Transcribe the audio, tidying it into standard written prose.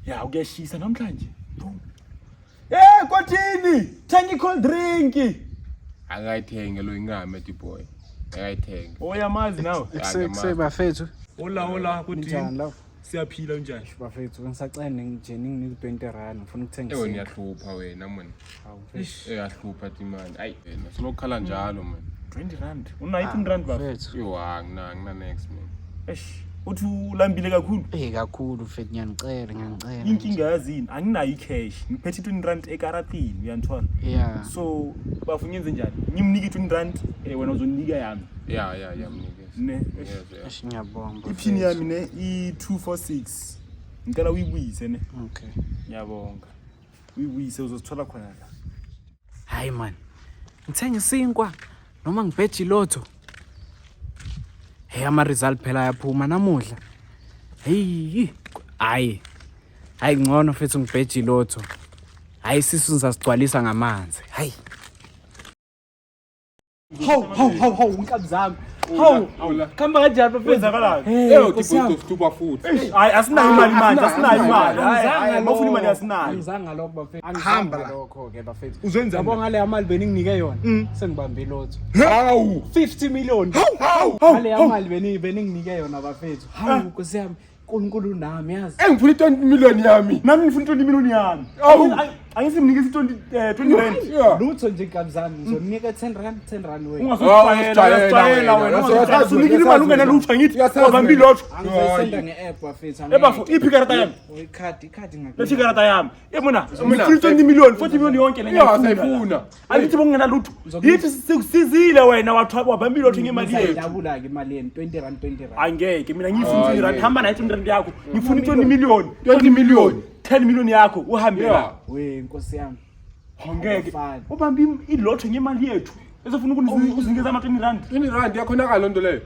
Ya ukuyashisa namhlanje. Kwathini? Thank you cold drink. Akayithenge lo ingame boy. Akayithenge. Oyamazi nawe. Kusebe bafethu. Hola kuthi. Njani lapho? Siyaphila njani? Bafethu ngisacela ningijeni nginike 20 rand ngifuna ukuthenga Yona iyahlupha wena man. Iyahlupha imali. Ayi wena sinokhala njalo man. 20 rand. Unayiphi rand bafethu? Yo angina next man. Uthi ulambile kakhulu? Kakhulu mfethu ngiyanicela. Inkinga yazini anginayo icash. Ngiphethe 20 rand ekaratini uyanthwala. Yeah. So bafunyenze njani? Ngimnike 20 rand wena uzonika yami. Yeah mnike. Ne. Ngiyabonga. Iphini yami ne i246. Ngicela uyibuyise ne. Okay. Ngiyabonga. Uyibuyise uzosithola khona la. Hayi man. Ngithenga isinkwa noma ngibheje lotho. Hey ama result phela yaphuma namuhla. Hey. Hayi ngcono mfethu ngibheje lotho. Hayi sisu ngizasigcwalisa ngamanzi. Hayi. Hawu inkabi zami. Hawu khamba kanjani bafethu? Wenzakalani? Stupa futhi. Hayi asinayo imali manje, asinayo imali. Hayi bafuna imali asinayo. Angizange lokho bafethu. Angihamba lokho ke bafethu. Uzenza yabo ngale amali beninginike yona. Sengibambe lotho. Hawu 50 million. Ngale amali beninginike yona bafethu. Hawu Nkosi yami. UNkulunkulu nami yazi. Engifuna 20 million yami. Nami ngifuna 20 million yami. Angisimnikisa 20 rand. Lutho nje kabzami ngizonika 10 rand wena. Ungasijayela wena. Unikile imali ungena lutho ngithi ubambi lotho. Angizosenda nge-app bafethu. Ebafo ipikarata yami. Ikhadi ngakho. Lepikarata yami. Yabona, ngifuna 20 million, 40 million yonke le ngiyafuna. Angithi bongena lutho. Yithi sikusizile wena wabambi lotho ngemali yethu. Ngiyabula ke imali yeni 20 rand. Angeke mina ngifuna 20 rand hamba nayo 20 rand yakho. Ngifuna 20 million. 20 million. 10 million yakho uhambe la. We Nkosi yami. Ngeke. Ubambi ilotho ngemali yethu. Ezofuna ukunikeza ama 20 rand. 20 rand yakhonakala lonto leyo.